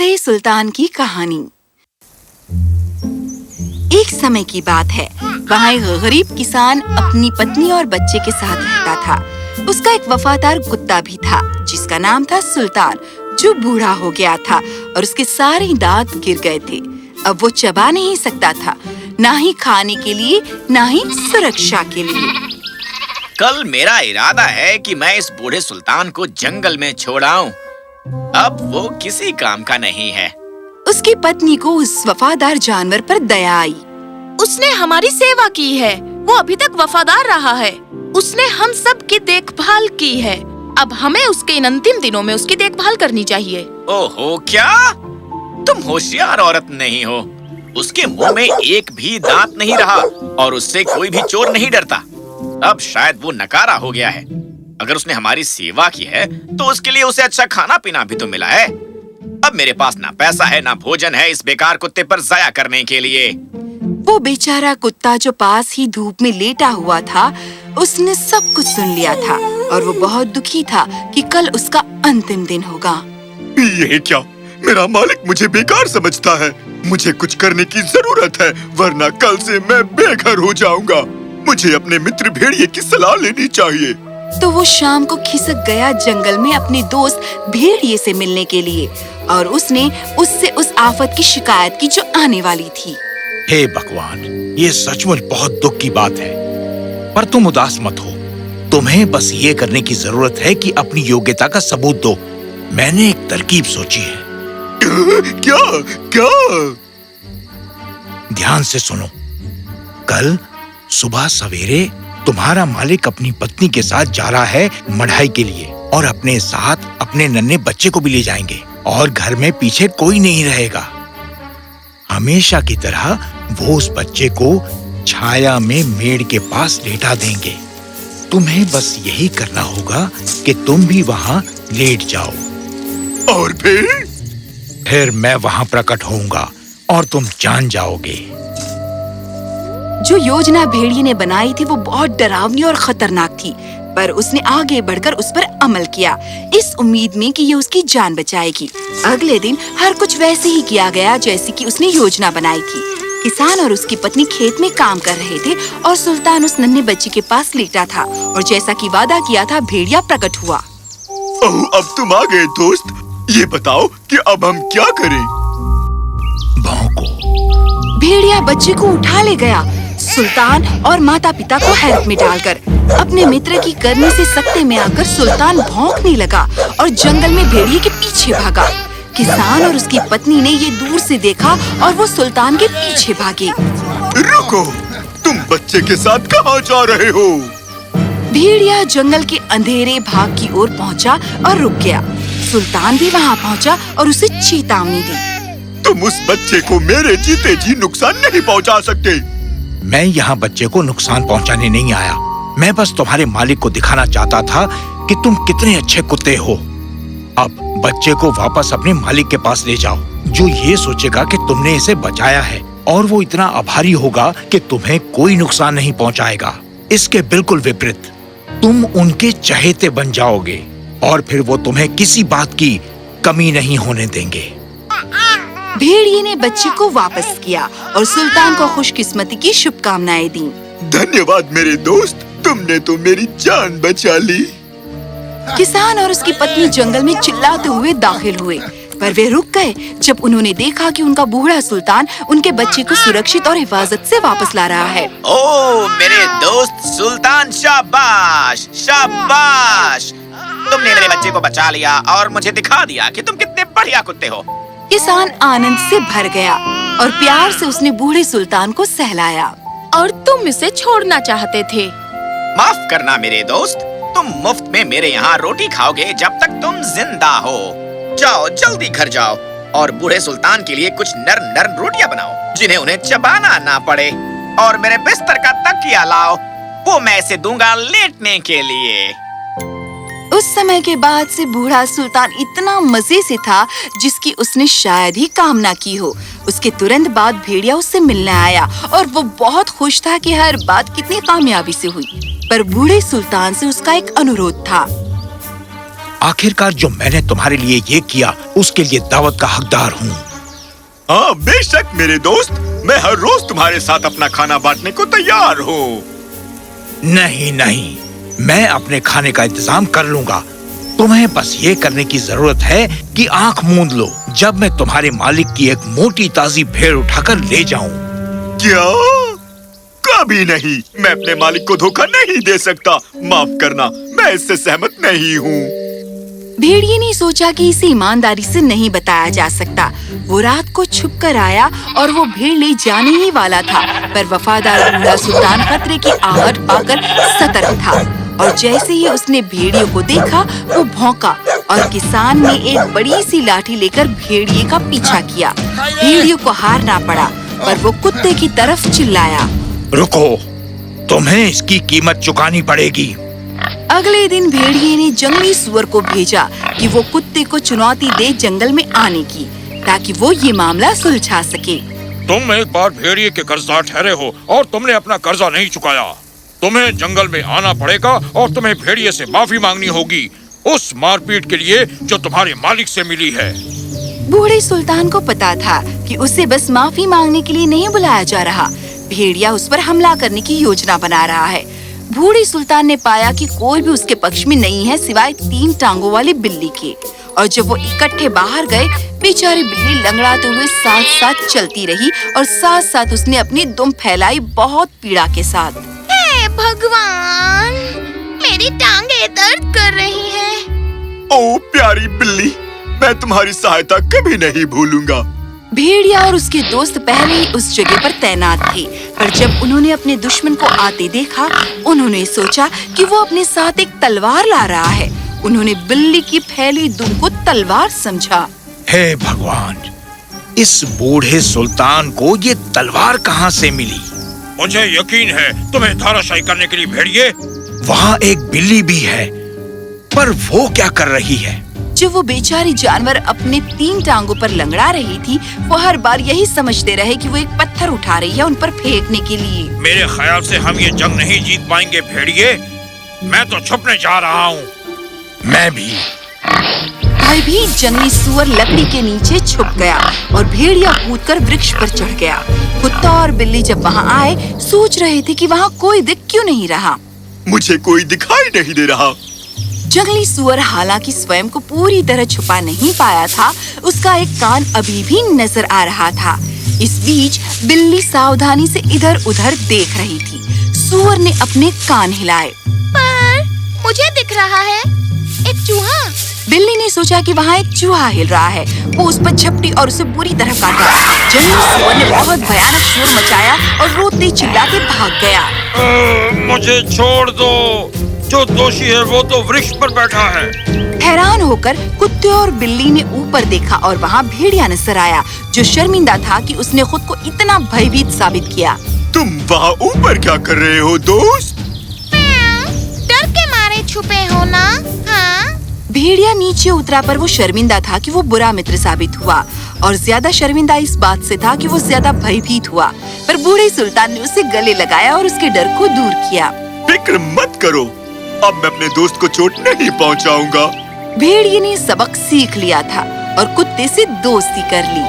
बूढ़े सुल्तान की कहानी। एक समय की बात है, वहाँ एक गरीब किसान अपनी पत्नी और बच्चे के साथ रहता था। उसका एक वफादार कुत्ता भी था जिसका नाम था सुल्तान, जो बूढ़ा हो गया था और उसके सारे दांत गिर गए थे। अब वो चबा नहीं सकता था, ना ही खाने के लिए ना ही सुरक्षा के लिए। कल मेरा इरादा है कि मैं इस बूढ़े सुल्तान को जंगल में छोड़ आऊं। अब वो किसी काम का नहीं है। उसकी पत्नी को उस वफादार जानवर पर दया आई। उसने हमारी सेवा की है, वो अभी तक वफादार रहा है। उसने हम सब की देखभाल की है। अब हमें उसके इन अंतिम दिनों में उसकी देखभाल करनी चाहिए। ओहो, क्या तुम होशियार औरत नहीं हो? उसके मुंह में एक भी दांत नहीं रहा और उससे कोई भी चोर नहीं डरता। अब शायद वो नकारा हो गया है। अगर उसने हमारी सेवा की है तो उसके लिए उसे अच्छा खाना पीना भी तो मिला है। अब मेरे पास ना पैसा है ना भोजन है इस बेकार कुत्ते पर जाया करने के लिए। वो बेचारा कुत्ता जो पास ही धूप में लेटा हुआ था, उसने सब कुछ सुन लिया था और वो बहुत दुखी था कि कल उसका अंतिम दिन होगा। ये क्या? मेरा मालिक मुझे बेकार समझता है। मुझे कुछ करने की जरूरत है, वरना कल से मैं बेघर हो जाऊंगा। मुझे अपने मित्र भेड़िए की सलाह लेनी चाहिए। तो वो शाम को खिसक गया जंगल में अपने दोस्त भेड़िए से मिलने के लिए और उसने उससे उस आफत की शिकायत की जो आने वाली थी। हे भगवान, ये सचमुच बहुत दुख की बात है, पर तुम उदास मत हो। तुम्हें बस ये करने की जरूरत है कि अपनी योग्यता का सबूत दो। मैंने एक तरकीब सोची है। क्या? क्या? ध्यान से सुनो। कल सुबह सवेरे तुम्हारा मालिक अपनी पत्नी के साथ जा रहा है मढ़ाई के लिए और अपने साथ अपने नन्हे बच्चे को भी ले जाएंगे और घर में पीछे कोई नहीं रहेगा। हमेशा की तरह वो उस बच्चे को छाया में मेड़ के पास लेटा देंगे। तुम्हें बस यही करना होगा कि तुम भी वहाँ लेट जाओ। और फिर मैं वहाँ प्रकट होऊंगा और तुम जान जाओगे। जो योजना भेड़िए ने बनाई थी वो बहुत डरावनी और खतरनाक थी, पर उसने आगे बढ़कर उस पर अमल किया, इस उम्मीद में कि ये उसकी जान बचाएगी। अगले दिन हर कुछ वैसे ही किया गया जैसे कि उसने योजना बनाई थी। किसान और उसकी पत्नी खेत में काम कर रहे थे और सुल्तान उस नन्हे बच्चे के पास लेटा था और जैसा कि वादा किया था भेड़िया प्रकट हुआ। ओह, अब तुम आ गए दोस्त। ये बताओ कि अब हम क्या करें? भौंको। भेड़िया बच्चे को उठा ले गया। सुल्तान और माता पिता को हैरत में डालकर अपने मित्र की करनी से सकते में आकर सुल्तान भौंकने लगा और जंगल में भेड़िए के पीछे भागा। किसान और उसकी पत्नी ने ये दूर से देखा और वो सुल्तान के पीछे भागे। रुको, तुम बच्चे के साथ कहाँ जा रहे हो? भेड़िया जंगल के अंधेरे भाग की ओर पहुंचा और रुक गया। सुल्तान भी वहां पहुंचा और उसे चेतावनी दी। तुम उस बच्चे को मेरे जीते जी नुकसान नहीं पहुंचा सकते। मैं यहाँ बच्चे को नुकसान पहुँचाने नहीं आया। मैं बस तुम्हारे मालिक को दिखाना चाहता था कि तुम कितने अच्छे कुत्ते हो। अब बच्चे को वापस अपने मालिक के पास ले जाओ, जो ये सोचेगा कि तुमने इसे बचाया है और वो इतना आभारी होगा कि तुम्हें कोई नुकसान नहीं पहुँचाएगा। इसके बिल्कुल विपरीत, तुम उनके चहेते बन जाओगे और फिर वो तुम्हें किसी बात की कमी नहीं होने देंगे। भेड़िए ने बच्चे को वापस किया और सुल्तान को खुशकिस्मती की शुभकामनाएं दी। धन्यवाद मेरे दोस्त, तुमने तो मेरी जान बचा ली। किसान और उसकी पत्नी जंगल में चिल्लाते हुए दाखिल हुए, पर वे रुक गए जब उन्होंने देखा कि उनका बूढ़ा सुल्तान उनके बच्चे को सुरक्षित और हिफाजत से वापस ला रहा है। ओ मेरे दोस्त सुल्तान, शाबाश शाबाश, तुमने मेरे बच्चे को बचा लिया और मुझे दिखा दिया कि तुम कितने बढ़िया कुत्ते हो। किसान आनंद से भर गया और प्यार से उसने बूढ़े सुल्तान को सहलाया। और तुम इसे छोड़ना चाहते थे। माफ करना मेरे दोस्त, तुम मुफ्त में मेरे यहाँ रोटी खाओगे जब तक तुम जिंदा हो। जाओ जल्दी घर जाओ और बूढ़े सुल्तान के लिए कुछ नरम नरम रोटियां बनाओ जिन्हें उन्हें चबाना ना पड़े, और मेरे बिस्तर का तकिया लाओ, वो मैं इसे दूंगा लेटने के लिए। उस समय के बाद से बूढ़ा सुल्तान इतना मजे से था जिसकी उसने शायद ही कामना की हो। उसके तुरंत बाद भेड़िया उससे मिलने आया और वो बहुत खुश था कि हर बात कितनी कामयाबी से हुई। पर बूढ़े सुल्तान से उसका एक अनुरोध था। आखिरकार जो मैंने तुम्हारे लिए ये किया उसके लिए दावत का हकदार हूँ। हाँ बेशक मेरे दोस्त, मैं हर रोज तुम्हारे साथ अपना खाना बांटने को तैयार हूँ। नहीं नहीं, मैं अपने खाने का इंतजाम कर लूंगा। तुम्हें बस ये करने की जरूरत है कि आंख मूंद लो जब मैं तुम्हारे मालिक की एक मोटी ताजी भेड़ उठाकर ले जाऊं। क्या? कभी नहीं, मैं अपने मालिक को धोखा नहीं दे सकता। माफ करना, मैं इससे सहमत नहीं हूँ। भेड़िए ने सोचा कि इसे ईमानदारी से नहीं बताया जा सकता। वो रात को छुप कर आया और वो भेड़ ले जाने ही वाला था, पर वफादार बूढ़ा सुल्तान खतरे की आहट पाकर सतर्क था। और जैसे ही उसने भेड़ियों को देखा, वो भौंका और किसान ने एक बड़ी सी लाठी लेकर भेड़िए का पीछा किया। भेड़ियों को हारना पड़ा, पर वो कुत्ते की तरफ चिल्लाया, रुको, तुम्हें इसकी कीमत चुकानी पड़ेगी। अगले दिन भेड़िए ने जंगली सुअर को भेजा कि वो कुत्ते को चुनौती दे जंगल में आने की, ताकि वो ये मामला सुलझा सके। तुम एक बार भेड़िए के कर्जदार ठहरे हो और तुमने अपना कर्जा नहीं चुकाया। तुम्हें जंगल में आना पड़ेगा और तुम्हें भेड़िए से माफी मांगनी होगी उस मारपीट के लिए जो तुम्हारे मालिक से मिली है। बूढ़े सुल्तान को पता था कि उसे बस माफी मांगने के लिए नहीं बुलाया जा रहा। भेड़िया उस पर हमला करने की योजना बना रहा है। बूढ़े सुल्तान ने पाया कि कोई भी उसके पक्ष में नहीं है सिवाय 3 टांगों वाली बिल्ली के। और जब वो इकट्ठे बाहर गए, बेचारी बिल्ली लंगड़ाते हुए साथ साथ चलती रही और साथ साथ उसने अपनी दुम फैलाई बहुत पीड़ा के साथ। हे भगवान, मेरी टांगे दर्द कर रही हैं। ओ प्यारी बिल्ली, मैं तुम्हारी सहायता कभी नहीं भूलूंगा। भेड़िया और उसके दोस्त पहले ही उस जगह पर तैनात थे, पर जब उन्होंने अपने दुश्मन को आते देखा, उन्होंने सोचा कि वो अपने साथ एक तलवार ला रहा है। उन्होंने बिल्ली की फैली दुम को तलवार समझा। हे भगवान, इस बूढ़े सुल्तान को ये तलवार कहाँ से मिली? मुझे यकीन है तुम्हें धाराशाही करने के लिए भेड़िए। वहाँ एक बिल्ली भी है, पर वो क्या कर रही है? जब वो बेचारी जानवर अपने 3 टांगों पर लंगड़ा रही थी, वो हर बार यही समझते रहे कि वो एक पत्थर उठा रही है उन पर फेंकने के लिए। मेरे ख्याल से हम ये जंग नहीं जीत पाएंगे भेड़िए। मैं तो छुपने जा रहा हूँ। मैं भी। भयभीत जंगली सुअर लकड़ी के नीचे छुप गया और भेड़िया कूदकर वृक्ष पर चढ़ गया। कुत्ता और बिल्ली जब वहाँ आए, सोच रहे थे कि वहाँ कोई दिख क्यों नहीं रहा। मुझे कोई दिखाई नहीं दे रहा। जंगली सुअर हालांकि स्वयं को पूरी तरह छुपा नहीं पाया था, उसका एक कान अभी भी नजर आ रहा था। इस बीच बिल्ली सावधानी से इधर उधर देख रही थी। सुअर ने अपने कान हिलाए, पर मुझे दिख रहा है एक चूहा। बिल्ली ने सोचा कि वहाँ एक चूहा हिल रहा है। वो उस पर झपटी और उसे बुरी तरह काटा। जंगली सुअर ने बहुत भयानक शोर मचाया और रोते चिल्लाते भाग गया। मुझे छोड़ दो, जो दोषी है वो तो वृक्ष पर बैठा है। हैरान होकर कुत्ते और बिल्ली ने ऊपर देखा और वहाँ भेड़िया नजर आया, जो शर्मिंदा था कि उसने खुद को इतना भयभीत साबित किया। तुम वहाँ ऊपर क्या कर रहे हो दोस्त? डर के मारे छुपे हो ना? हाँ? भेड़िया नीचे उतरा, पर वो शर्मिंदा था कि वो बुरा मित्र साबित हुआ और ज्यादा शर्मिंदा इस बात से था कि वो ज्यादा भयभीत हुआ। पर बूढ़े सुल्तान ने उसे गले लगाया और उसके डर को दूर किया। फिक्र मत करो, अब मैं अपने दोस्त को चोट नहीं पहुंचाऊंगा। भेड़िए ने सबक सीख लिया था और कुत्ते से दोस्ती कर ली।